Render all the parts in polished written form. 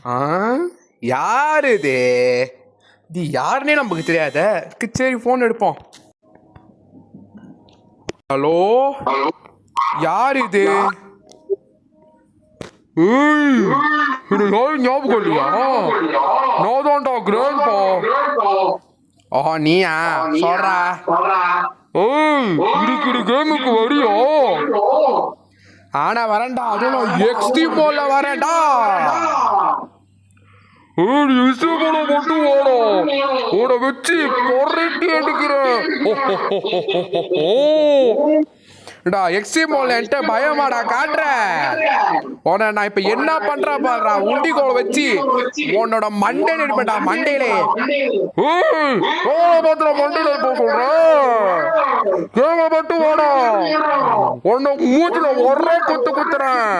ஆ யாரு இது யாருன்னே நமக்கு தெரியாத. சரி ஃபோன் எடுப்போம். ஹலோ, யார் இது? யாரும் ஞாபகம் இல்லையா? நான் தான்டா கிராண்ட்பா. ஓஹோ நீயா? சொல்றா. இதுக்கு கேமுக்கு வரியா? ஆனா வரேன்டா. அதுவும் எக்ஸ்ட்ரீம் மோட்ல வரேன்டா. மட்டும் ஓட வச்சு பொறைட்டி எடுக்கிறேன். எக்ஸ்ட்ரீம் மோட்ல என்கிட்ட பயமாடா காட்டுறேன். உன நான் இப்ப என்ன பண்ற பாடுறா. உண்டி கோல வச்சு உன்னோட மண்டை எடுப்பேன்டா. மண்டையிலே மண்டையில இருப்ப சொல்றேன். கேம மட்டும் ஓட உன்னை மூச்சுல ஒரே குத்துறேன்.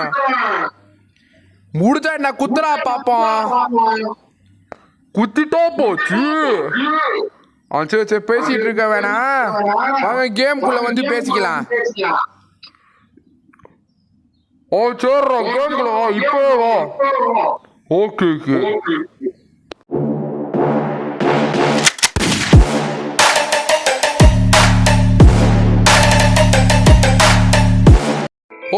முடிஞ்சா என்ன குத்துறா பாப்போம். குத்திட்டா போச்சு. சரி சரி பேசிட்டு இருக்க வேணாம். வாங்க கேம்குள்ள வந்து பேசிக்கலாம். சரிடா கேம்குள்ள வா. இப்போ வா. ஓகே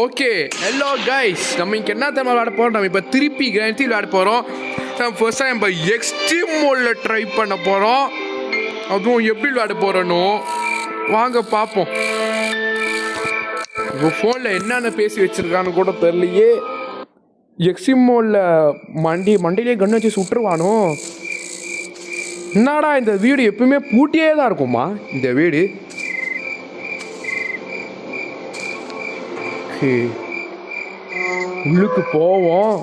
ஓகே ஹலோ கைஸ், நம்ம இங்கே என்ன தெரியுமா விளையாட போகிறோம்? நம்ம இப்போ திருப்பி கிராண்டி விளையாட போகிறோம். ஃபர்ஸ்ட் டைம் இப்போ எக்ஸ்ட்ரீம் மோடில் ட்ரை பண்ண போகிறோம். அதுவும் எப்படி விளையாட போகிறோன்னு வாங்க பார்ப்போம். இப்போ ஃபோனில் என்னென்ன பேசி வச்சுருக்கான்னு கூட தெரியலையே. எக்ஸ்ட்ரீம் மோடில் மண்டியிலே கண்ணு வச்சு சுட்டுருவானோ. என்னடா இந்த வீடு எப்பவுமே பூட்டியே தான் இருக்குமா இந்த வீடு? உள்ளுக்கு போவோம்.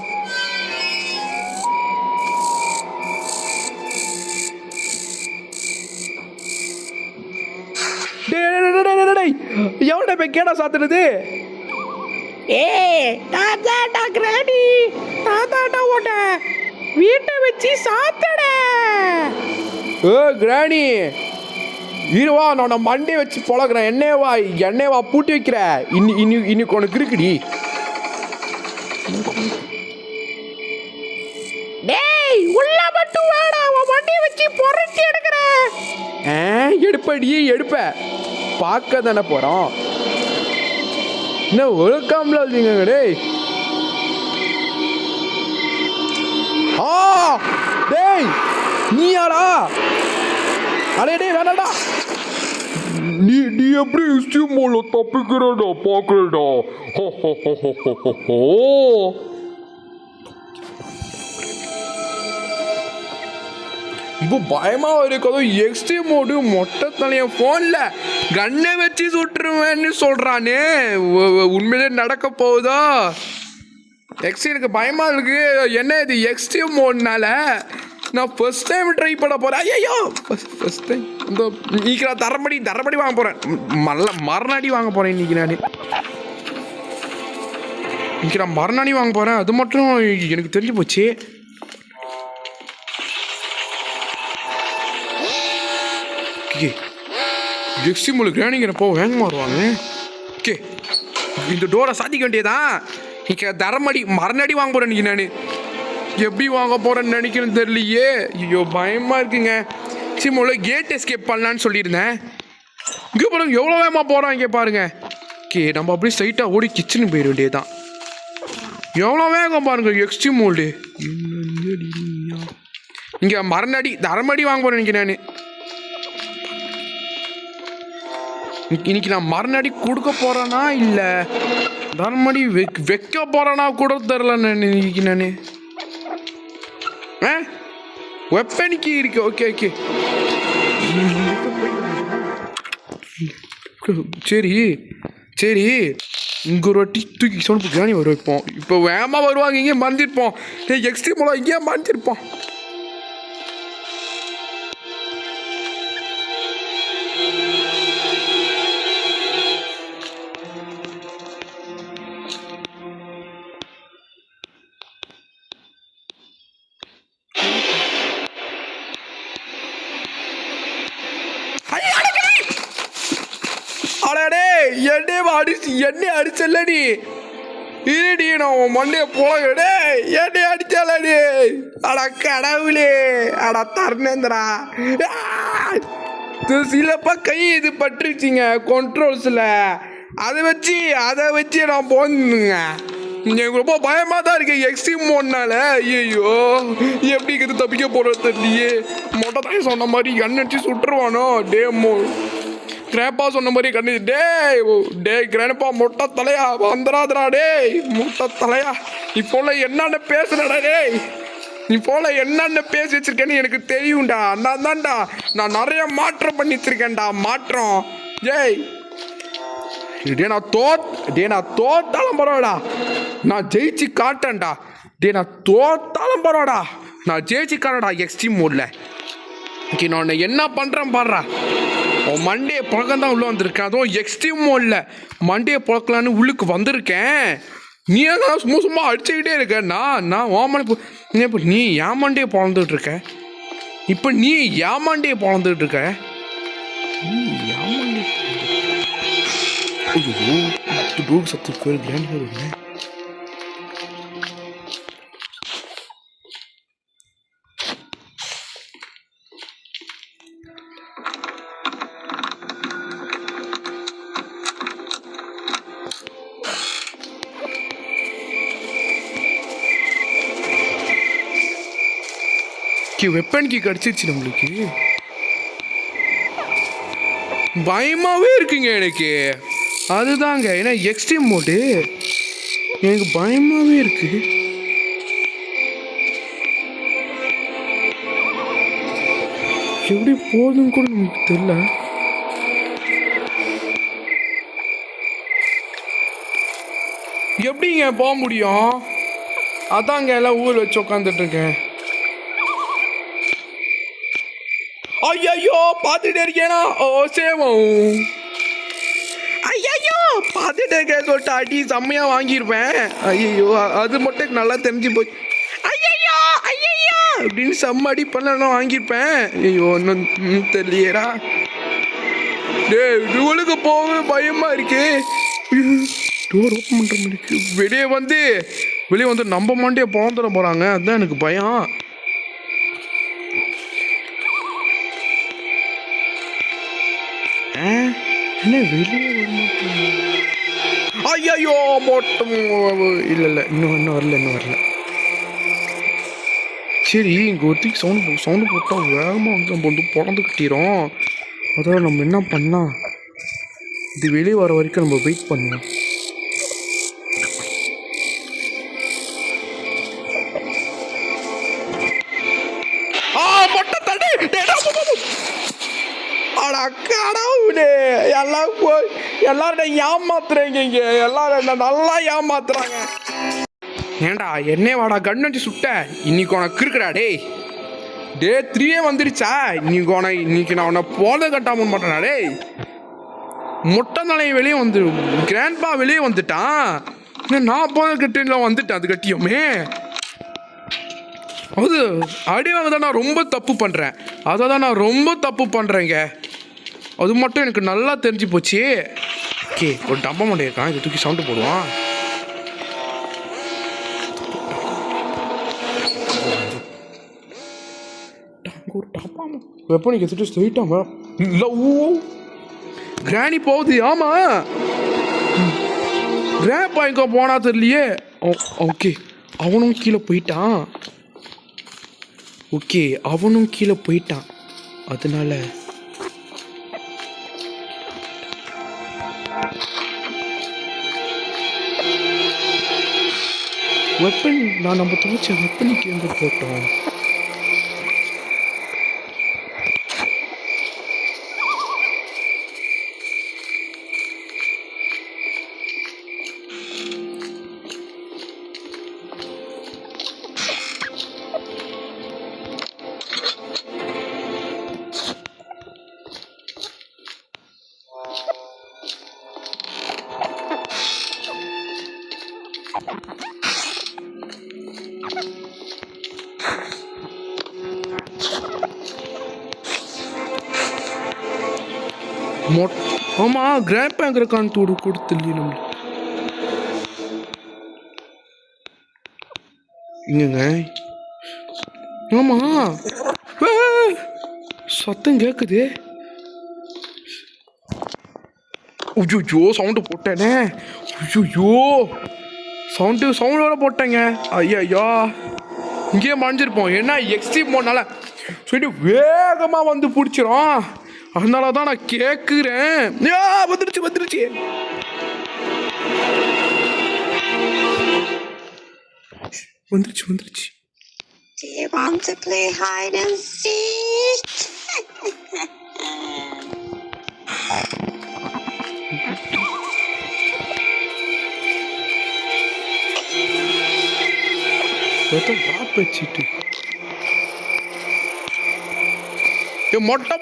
எவன்டா போய் கேடா சாத்துறது? தாத்தாடா கிராண்டி, தாத்தாடா ஓட்ட வீட்டை வச்சு சாத்தட. கிராணி இருவா, நான் மண்டே வச்சு பழகிறேன். என்னேவா பூட்டி வைக்கிற. இன்னைக்கு உனக்கு இருக்குடி. டேய் உள்ள மட்டும் வாடா. உன் மண்டே வச்சு பொறுக்கி எடுக்கிறேன். எடுப்ப பார்க்க தானே போறோம். என்ன ஒழுக்காமல இருக்கீங்க டேய். டேய் நீயாடா? அடே டேய் வேணாடா. நீ எப்படி எக்ஸ்ட்ரீம் மோட்ல தப்பிக்கிறடா பாக்குறடா. இப்போ பயமா இருக்கதோ. எக்ஸ்ட்ரீம் மோடு மொட்டை தலைய போன்ல கண்ணை வச்சு சுட்டுருவேன்னு சொல்றானே. உண்மையிலே நடக்க போகுதா? எனக்கு பயமா இருக்கு. என்ன இது எக்ஸ்ட்ரீம் மோட்னால நான் ஃபர்ஸ்ட் டைம் ட்ரை பண்ண போகிறேன். ஐயோ ஃபர்ஸ்ட் டைம் இந்த இன்னைக்கு நான் தரமடி வாங்க போகிறேன். மறுநாடி வாங்க போகிறேன். இன்னைக்கு நான் மறுநாடி வாங்க போகிறேன். அது மட்டும் எனக்கு தெரிஞ்சு போச்சு. எக்ஸ்ட்ரீம் கிராண்டிங்கிறப்போ வேகமாக வருவாங்க. ஓகே இந்த டோரை சாத்திக்க வேண்டியதான். இன்னைக்கு தரமடி மறுநாடி வாங்க போகிறேன். இன்னைக்கு நான் எப்படி வாங்க போகிறேன்னு நினைக்கிறேன்னு தெரியலையே. ஐயோ பயமாக இருக்குங்க. சிம்மோல கேட் எஸ்கேப் பண்ணலான்னு சொல்லியிருந்தேன். இங்கே பாருங்க எவ்வளோ வேகமாக போகிறோம். இங்கே பாருங்க. நம்ம அப்படியே ஸ்ட்ரைட்டாக ஓடி கிச்சனுக்கு போயிட வேண்டியதுதான். எவ்வளோ வேகம் பாருங்க எக்ஸ்ட்ரீம் மோல்டு. இங்கே தரமடி வாங்க போகிறேன் இன்னைக்கு நான். இன்னைக்கு நான் மறுநாடி கொடுக்க போகிறேன்னா இல்லை தரமடி வைக்க போகிறேன்னா கூட தெரில. இன்னைக்கு நான் வெப்பனிக்கு இருக்கு. ஓகே சரி இங்கே ஒரு வாட்டி தூக்கி சொன்ன கிராணி வர வைப்போம். இப்போ வேகமாக வருவாங்க. இங்கே மறந்துருப்போம். எக்ஸ்ட்ரீம் மோலா இங்கே மறந்துருப்போம். என்னை அடிச்சல்லடி. இருடி நான் உன் மண்டைய போகடே. என்னை அடிச்சாலடி. அட கடவுளே, அட தர்ணேந்திரா. சிலப்பா கை இது பட்டுருச்சுங்க கண்ட்ரோல்ஸில். அதை வச்சு நான் போந்துங்க. எனக்கு ரொம்ப பயமாக தான் இருக்கு எக்ஸ்ட்ரீம் மோட்னால. ஐயோ எப்படி இது தப்பிக்க போகிறது தெரியலையே. மொட்டை தாய் சொன்ன மாதிரி கண்ணடிச்சு சுட்டுருவானோ. கிராப்பா சொன்ன மாதிரி கண்ணு. டே கிரானப்பா மொட்டை தலையா வந்துடாதடா. டேய் மொட்டை தலையா, நீ போல என்னென்ன பேசுனடா. டேய் நீ போல என்னென்ன பேசி வச்சிருக்கேன்னு எனக்கு தெரியும்டா. நான் தான்டா நான் நிறைய மாற்றம் பண்ணி வச்சிருக்கேன்டா. மாற்றம். நான் தோத்தாலும் பரவாடா, நான் ஜெயிச்சு காட்டேன்டா. நான் தோத்தாலும் பரவாடா, நான் ஜெயிச்சு காட்டடா எக்ஸ்ட்ரீம் மோட்ல. ஓகே, நான் என்ன பண்ணுறேன் பாடுறா. மண்டே பழக்கம் தான் உள்ளே வந்திருக்கேன். அதுவும் எக்ஸ்ட்ரீம் மோட்ல மண்டே பழக்கலான்னு உள்ளுக்கு வந்திருக்கேன். நீ தான் சும்மா அடிச்சுக்கிட்டே இருக்க. நான் ஓமனை இப்போ நீ ஏமாண்டே பிறந்துட்டு இருக்க. இப்போ நீ ஏமாண்டே பிறந்துட்டு இருக்க. ஏமாண்டே ஐயோ சத்து பேர் கிராண்ட் வருங்க. வெப்பன் கீ கிடச்சிருச்சு நம்மளுக்கு. பயமாகவே இருக்குங்க எனக்கு. அதுதாங்க ஏன்னா எக்ஸ்ட்ரீம் மோடு எனக்கு பயமாகவே இருக்கு. எப்படி போகுதுன்னு கூட நமக்கு தெரியல. எப்படிங்க போக முடியும்? அதாங்க எல்லாம் ஊர் வச்சு உட்காந்துட்டு இருக்கேன். ஐயோ பார்த்துட்டே இருக்கேனா. ஓ சேவம். ஐயோ பார்த்துட்டே இருக்கேன் சொல்லிட்டு அடி செம்மையாக வாங்கியிருப்பேன். ஐயோ அது மட்டும் நல்லா தெரிஞ்சு போய் ஐயோ அப்படின்னு செம்ம அடி பண்ணலாம் வாங்கியிருப்பேன். ஐயோ இன்னும் தெரியலையேடா. இவளுக்கு போகவே பயமாக இருக்கு. டோர் ஓப்பன் பண்ணுற மாதிரி இருக்கு. வெளியே வந்து நம்ம மாண்டே பிறந்துட போகிறாங்க. அதுதான் எனக்கு பயம். என்ன வெளியே ஐயோ மொட்டம். இல்லை இன்னும் வரல. சரி இங்கே ஒருத்திக்கு சவுண்டு போட்டால் வேகமாக வந்து நம்ம வந்து பிறந்து கட்டிடும். அதாவது நம்ம என்ன பண்ணால் இது வெளியே வர வரைக்கும் நம்ம வெயிட் பண்ணுவோம். மொட்டை தண்ணி கடவுளே. எல்லாரும் ஏமாத்துறீங்க. இங்கே எல்லாரும் என்ன நல்லா ஏமாத்துறாங்க. ஏண்டா என்னே வாடா கன் வச்சு சுட்ட. இன்னைக்கு உனக்கு இருக்குடா. டே 3 வந்துருச்சா. இன்னைக்கு நான் உன்னை போத கட்டாமல் மாட்டேனா. முட்டை தலையை வெளியே வந்து கிராண்ட்பா வெளியே வந்துட்டான். நான் போத கட்டில வந்துட்டேன். அது கட்டியோமே அது அடி வாங்க தான் நான் ரொம்ப தப்பு பண்ணுறேன். அதை தான் நான் ரொம்ப தப்பு பண்ணுறேங்க. அது மட்டும் எனக்கு நல்லா தெரிஞ்சு போச்சு. ஓகே, ஒரு டப்பா மாட்டே இருக்கான். இதை தூக்கி சவுண்டு போடுவான். ஒரு டப்பா வெப்ப நீங்க எடுத்துட்டு ஸ்ட்ரெயிட்டாங்க. இல்லை கிராணி போகுது. ஆமாம் கிராப்பா எங்கே போனா தெரியலையே. ஓகே அவனும் கீழே போயிட்டான். அதனால வெப்பன் நம்ம துவைச்ச வெப்பனுக்கு எங்கே போட்டோம். ஆமாம் கிராண்ட் பேங்கிற கான்தோடு கொடுத்துல்லையே நம்ம. இங்கங்க ஆமா. ஆ! சத்தம் கேக்குது. ஐயோ சவுண்டு போட்டேனே. ஐயோ சவுண்டு வர போட்டேங்க. ஐயா இங்கேயே மறைஞ்சிருப்போம். ஏன்னா எக்ஸ்ட்ரீம் மோட்னால சொல்லிட்டு வேகமாக வந்து பிடிச்சிரும். அதனால தான் நான் கேட்குறேன். வந்துருச்சு வந்துருச்சு. வந்துருச்சு வந்துருச்சு. Do you want to play hide and seek? Drop வச்சுட்டு மொட்டை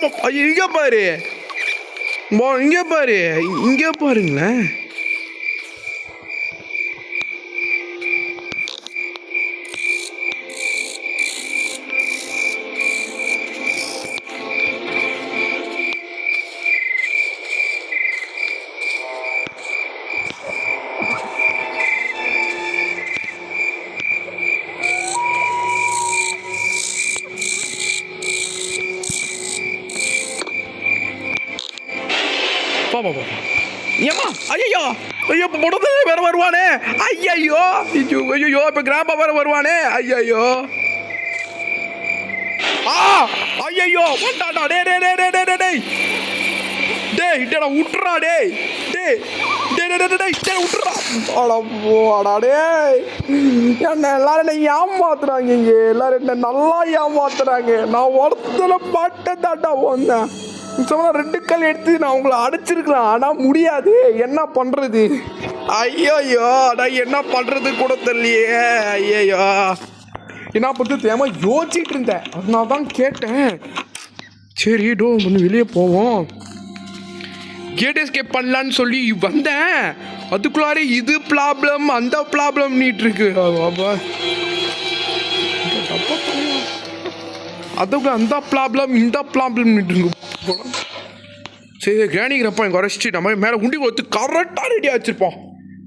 இங்கே பாரு. இங்கே பாரு. இங்கே பாருங்களேன். ஏமா ஐயோ ஐயோ முடது வேற வருவானே. ஐயோ ஐயோ இப்ப கிராம வேற வருவானே. ஐயோ ஐயோ வந்தாடா. டே டே டே டே டே டே டேய் டேடா உட்றா. டேய் டேய் டேய் டேய் டேய் டேய் உட்றா. போடா டேய். என்ன எல்லாரும் ஏமாத்துறாங்க. இங்க எல்லாரும் என்ன நல்லா ஏமாத்துறாங்க. நான் ஒருத்தல மாட்டேன்டாடா வந்தேன். ரெண்டு கல் எடுத்து நான் உங்களை அடைச்சிருக்கலாம். ஆனால் முடியாது. என்ன பண்ணுறது? ஐயோயோ நான் என்ன பண்ணுறது கூட தெரியலையே. ஐயோ என்ன பண்ணுறது தேவை யோசிச்சுட்டு இருந்தேன். அதனால தான் கேட்டேன். சரி ஒன்று வெளியே போவோம். கேட் எஸ்கேப் பண்ணலான்னு சொல்லி வந்தேன். அதுக்குள்ளாரே இது ப்ராப்ளம் அந்த ப்ராப்ளம் நீட்டு இருக்கு. அதுக்கு அந்த ப்ராப்ளம் இந்த ப்ராப்ளம் இருக்கு. சரி கிராணிக்கிறப்ப எங்கள் குறைச்சிட்டு நம்ம மேலே உண்டி கொடுத்து கரெக்டாக ரெடியாக வச்சுருப்போம்.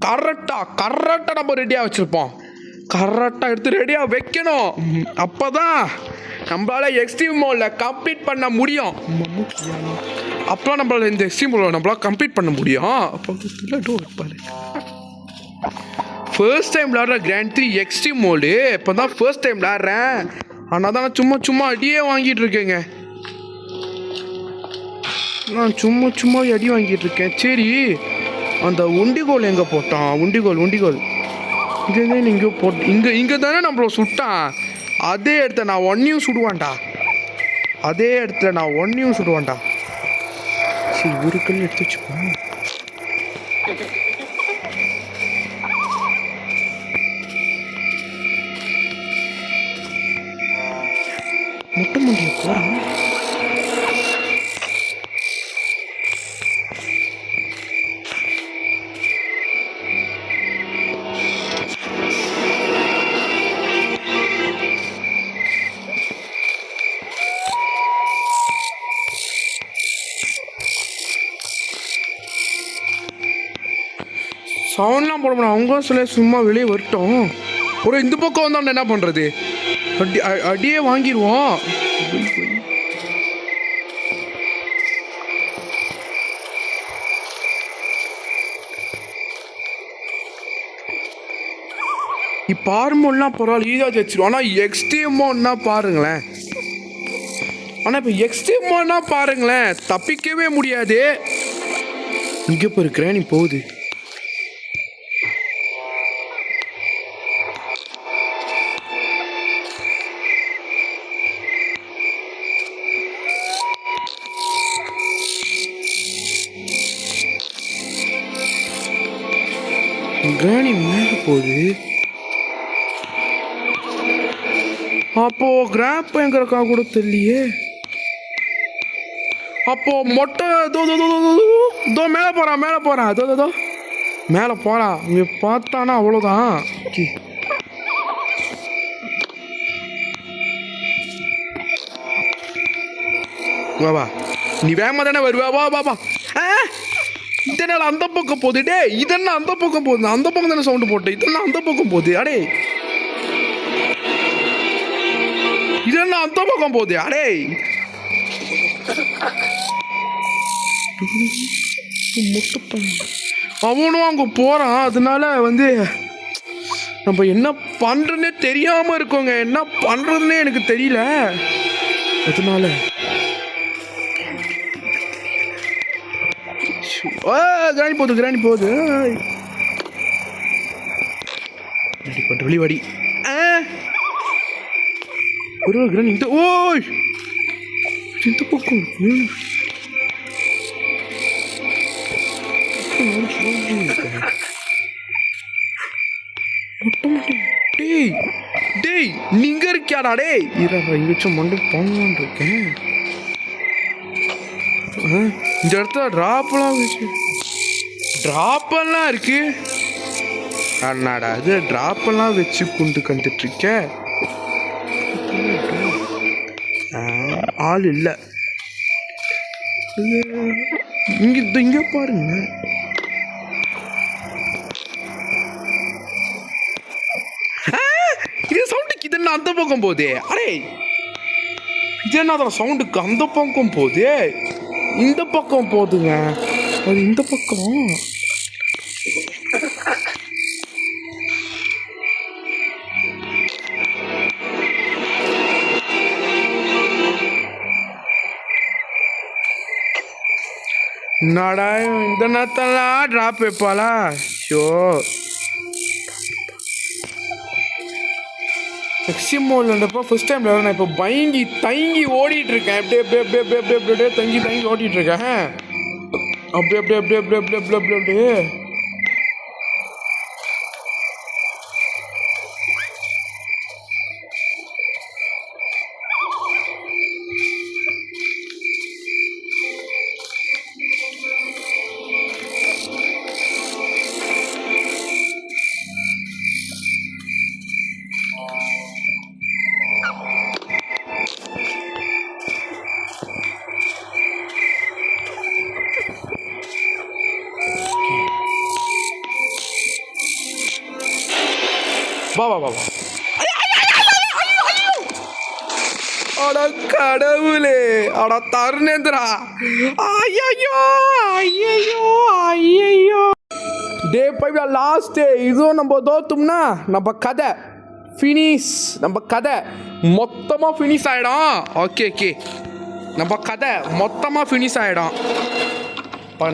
கரெக்டாக நம்ம ரெடியாக வச்சுருப்போம். கரெக்டாக எடுத்து ரெடியாக வைக்கணும். அப்போ தான் நம்மளால் எக்ஸ்ட்ரீம் மோடில் கம்ப்ளீட் பண்ண முடியும். அப்போ நம்மளால் இந்த எக்ஸ்ட்ரீம் மோடில் நம்மளால் கம்ப்ளீட் பண்ண முடியும். அப்போ இருப்பாரு ஃபர்ஸ்ட் டைம் விளாட்ற கிராண்ட் 3 எக்ஸ்ட்ரீம் மோடு. இப்போ தான் ஃபர்ஸ்ட் டைம் விளாட்றேன். ஆனால் தான் சும்மா அடியே வாங்கிட்டு இருக்கேங்க. நான் சும்மா அடி வாங்கிட்டு இருக்கேன். சரி அந்த உண்டிகோல் எங்கே போட்டான்? உண்டிகோல் இங்கே இங்கே போட்டு இங்கே தானே நம்மள சுட்டான். அதே இடத்துல நான் ஒன்னையும் சுடுவான்டா. சரி ஒரு கல் எடுத்து வச்சுப்போம். மொட்டை முடிய போகிறான். சவுண்ட்லாம் போட முடியும். அவங்க சொல்ல சும்மா வெளியே வரட்டும். ஒரு இந்த பக்கம் வந்தால் என்ன பண்ணுறது? அடியே வாங்கிடுவோம். இப்போ ஆர்மோன்னா பரவாயில்ல ஈஸியாக வச்சிருவோம். ஆனால் எக்ஸ்ட்ரீமோன்னா பாருங்களேன். தப்பிக்கவே முடியாது. இங்கே இப்போ இருக்கிறேன் நீ போகுது. கிராணி மேலே போகுது. அப்போ கிராப் எங்கிறக்கா கூட தெரியலையே. அப்போ மொட்டை தோ மேலே போகிறான். அதோ மேலே போகிறான். இங்கே பார்த்தானா அவ்வளோதான். வா நீ வேகமாக தானே வருவா. வா இதனால் அந்த பக்கம் போகுது. டே இதெல்லாம் அந்த பக்கம் போகுது. அந்த பக்கம் தானே சவுண்டு போட்டு இதெல்லாம் அந்த பக்கம் போகுது. அடே இது என்ன அந்த பக்கம் போகுது அடே அவனும் அங்கே போகிறான். அதனால வந்து நம்ம என்ன பண்ணுறதுனே தெரியாமல் இருக்கோங்க. என்ன பண்ணுறதுனே எனக்கு தெரியல. அதனால கிராணி போகுது கிராணி போகுது. வெளிவாடி ஒரு கிராணி இந்த ஓய் இந்த பக்கம் டேய் டேய் நீங்க இருக்கியாடா டேய் எங்கேயாச்சும் மண்டை போங்கன்னு இருக்கேன். இந்த இடத்துல ட்ராப்பெல்லாம் இருக்கு. அண்ணாடா அது ட்ராப்பெல்லாம் வச்சு கொண்டு கண்டுட்டு இருக்க. ஆள் இல்லை இங்க பாருங்க. இது சவுண்டுக்கு இது என்ன அந்த பக்கம் போகுது அடே இது என்ன அதில் சவுண்டுக்கு அந்த பக்கம் போகுது. இந்த பக்கம் போகுதுங்க. அது இந்த பக்கம் என்னடா இந்த நேரத்தெல்லாம் ட்ராப் வைப்பாளா? ஷோ எக்ஸிமோல்ன்றப்போ ஃபர்ஸ்ட் டைம் நான் இப்போ பயங்கி தங்கி ஓடிட்டு இருக்கேன். அப்படியே தங்கி ஓடிட்டு இருக்கேன். அப்படியே வா வா வா வா. அட கடவுளே அட தருணேந்திரா ஐயோ ஐயோ ஐயோ டே 5 லாஸ்ட் டே. இதுவும் நம்ம தோத்தும்னா நம்ம கதை ஃபினிஷ். நம்ம கதை மொத்தமாக ஃபினிஷ் ஆகிடும். ஓகே நம்ம கதை மொத்தமாக ஃபினிஷ் ஆகிடும்.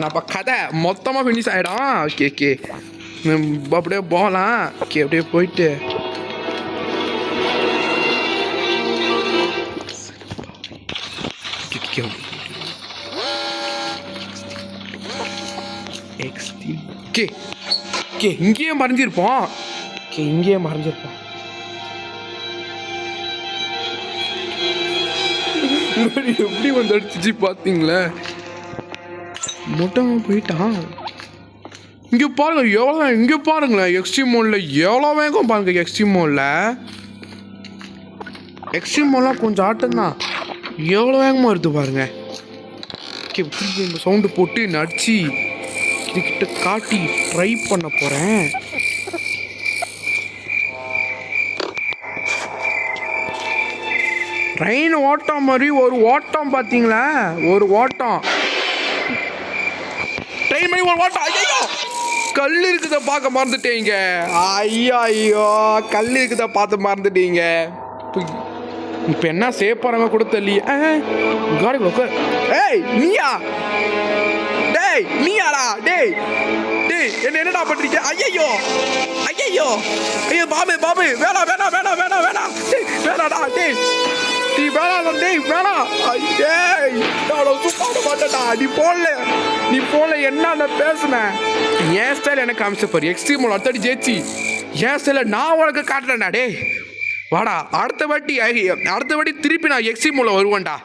நம்ம கதை மொத்தமாக ஃபினிஷ் ஆகிடும். ஓகே அப்படியே போகலாம். ஓகே அப்படியே போயிட்டு இங்கேயே மறைஞ்சிருப்போம். எப்படி வந்து அடிச்சிச்சு பார்த்தீங்களா? மொட்டமாக போயிட்டான். இங்கே பாருங்க எவ்வளோ இங்கே பாருங்களேன். எக்ஸ்ட்ரீமோனில் எவ்வளோ வேகம் பாருங்க. எக்ஸ்ட்ரீமோலாம் கொஞ்சம் ஆட்டம் தான். எவ்வளோ வேகமாக வருது பாருங்க. திருப்பி இந்த சவுண்டு போட்டு நடிச்சு இதுக்கிட்ட காட்டி ட்ரை பண்ண போகிறேன். ட்ரெயின் ஓட்டம் மாதிரி ஒரு ஓட்டம் பார்த்தீங்களா? ஒரு ஓட்டம் ட்ரெயின் மாதிரி ஒரு ஓட்டம். ஐயோ கல் இருக்குத பார்க்க மறந்துட்டீங்க. ஐயோ கல் இருக்குத பார்த்து மறந்துட்டீங்க. இப்போ என்ன சேப்பாருங்க கூட தெரியல. காடி ஏய் நீயா? டேய் நீயாடா? டேய் என்னடா பண்றீங்க? ஐயோ பாபு வேணாடா. டேய் வேணாம். சூப்பர் மாட்டேடா. நீ போன்ல என்ன பேசுன? என் ஸ்டைல் எனக்கு காமிச்சப்பாரு. எக்ஸ்ட்ரீமோல் அடுத்தடி ஜெயிச்சு என் ஸ்டைல நான் உனக்கு காட்டுறேன்டா. டேய் வாடா. அடுத்த வாட்டி திருப்பி நான் எக்ஸ்ட்ரீமோல வருவேன்டா.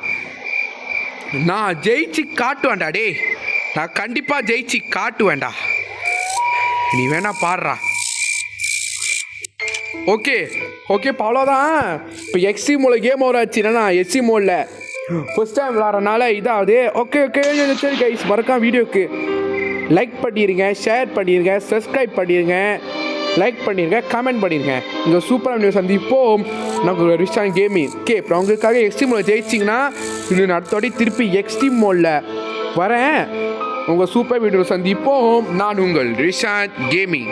நான் ஜெயிச்சு காட்டுவேன்டா. டேய் நான் கண்டிப்பாக ஜெயிச்சு காட்டுவேன்டா. நீ வேணா பாடுறா. ஓகே இப்போ அவ்வளோதான். இப்போ எக்ஸ்ட்ரீமோல கேம் ஓவர் ஆச்சுன்னா எக்ஸ்ட்ரீமோலில் ஃபர்ஸ்ட் டைம் விளாட்றனால இதாகுது. ஓகே சரி கைஸ், மறக்காம வீடியோக்கு லைக் பண்ணிடுங்க, ஷேர் பண்ணிடுங்க, சப்ஸ்கிரைப் பண்ணிடுங்க. லைக் பண்ணிடுங்க, கமெண்ட் பண்ணிடுங்க. இங்கே சூப்பராக வீடியோ சந்திப்போம். நாங்கள் ரிஷான் கேமிங். ஓகே, அப்புறம் உங்களுக்காக எக்ஸ்ட்ரீம் மோடில் ஜெயிச்சிங்கன்னா இன்னும் அடுத்தோடி திருப்பி எக்ஸ்ட்ரீம் மோடில் வரேன். உங்கள் சூப்பர் வீடியோ சந்திப்போம். நான் உங்கள் ரிஷான் கேமிங்.